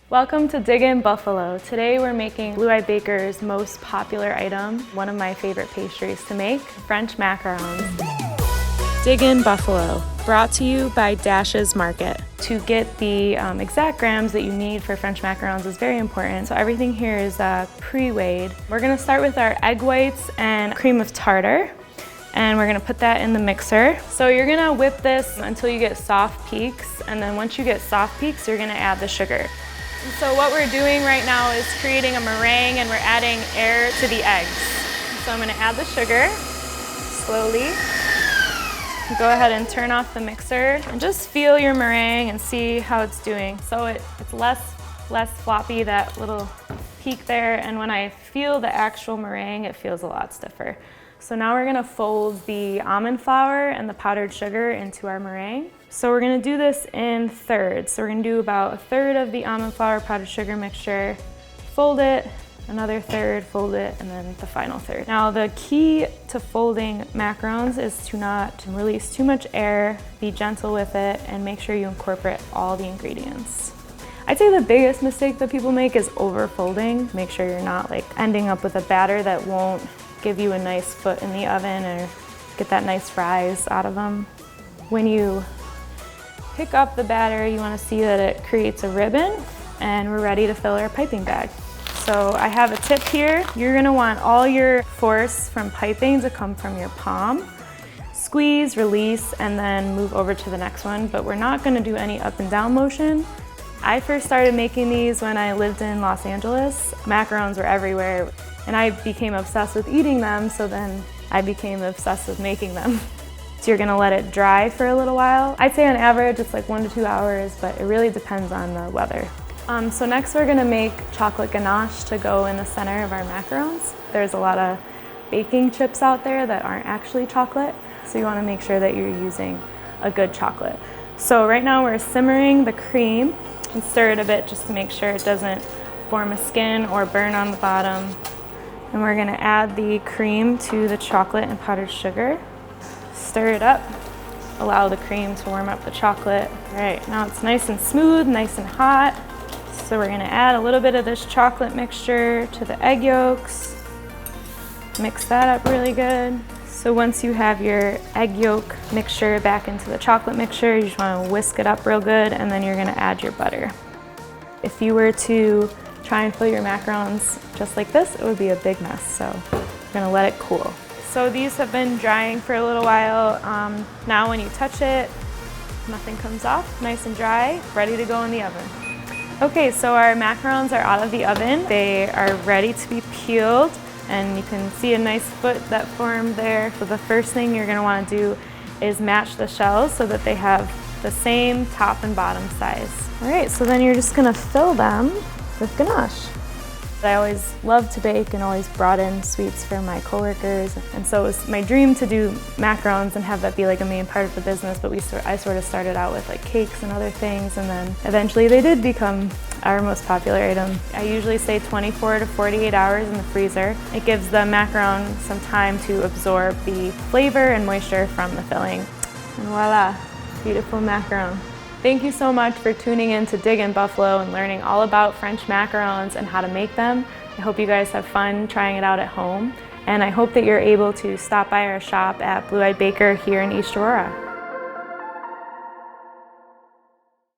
Welcome to Dig-In Buffalo. Today we're making Blue Eyed Baker's most popular item, one of my favorite pastries to make, French macarons. Dig-In Buffalo, brought to you by Dash's Market. To get the exact grams that you need for French macarons is very important, so everything here is pre-weighed. We're gonna start with our egg whites and cream of tartar, and we're gonna put that in the mixer. So you're gonna whip this until you get soft peaks, and then once you get soft peaks, you're gonna add the sugar. So what we're doing right now is creating a meringue, and we're adding air to the eggs. So I'm gonna add the sugar slowly. Go ahead and turn off the mixer and just feel your meringue and see how it's doing. So it's less floppy, that little peak there, and when I feel the actual meringue, it feels a lot stiffer. So now we're gonna fold the almond flour and the powdered sugar into our meringue. So we're gonna do this in thirds. So we're gonna do about a third of the almond flour powdered sugar mixture, fold it, another third, fold it, and then the final third. Now the key to folding macarons is to not release too much air, be gentle with it, and make sure you incorporate all the ingredients. I'd say the biggest mistake that people make is over folding. Make sure you're not ending up with a batter that won't give you a nice foot in the oven or get that nice fries out of them. When you pick up the batter, you want to see that it creates a ribbon, and we're ready to fill our piping bag. So I have a tip here. You're going to want all your force from piping to come from your palm. Squeeze, release, and then move over to the next one, but we're not going to do any up and down motion. I first started making these when I lived in Los Angeles. Macarons were everywhere, and I became obsessed with eating them, so then I became obsessed with making them. So you're gonna let it dry for a little while. I'd say on average it's 1 to 2 hours, but it really depends on the weather. So next we're gonna make chocolate ganache to go in the center of our macarons. There's a lot of baking chips out there that aren't actually chocolate, so you wanna make sure that you're using a good chocolate. So right now we're simmering the cream and stir it a bit just to make sure it doesn't form a skin or burn on the bottom. And we're gonna add the cream to the chocolate and powdered sugar. Stir it up, allow the cream to warm up the chocolate. All right, now it's nice and smooth, nice and hot. So we're gonna add a little bit of this chocolate mixture to the egg yolks. Mix that up really good. So once you have your egg yolk mixture back into the chocolate mixture, you just wanna whisk it up real good, and then you're gonna add your butter. If you were to try and fill your macarons just like this, it would be a big mess, so we're gonna let it cool. So these have been drying for a little while. Now when you touch it, nothing comes off, nice and dry, ready to go in the oven. Okay, so our macarons are out of the oven. They are ready to be peeled, and you can see a nice foot that formed there. So the first thing you're gonna wanna do is match the shells so that they have the same top and bottom size. All right, so then you're just gonna fill them with ganache. I always loved to bake and always brought in sweets for my coworkers, and so it was my dream to do macarons and have that be a main part of the business, but I sort of started out with cakes and other things, and then eventually they did become our most popular item. I usually say 24 to 48 hours in the freezer. It gives the macaron some time to absorb the flavor and moisture from the filling. And voila, beautiful macaron. Thank you so much for tuning in to Dig-In Buffalo and learning all about French macarons and how to make them. I hope you guys have fun trying it out at home, and I hope that you're able to stop by our shop at Blue Eyed Baker here in East Aurora.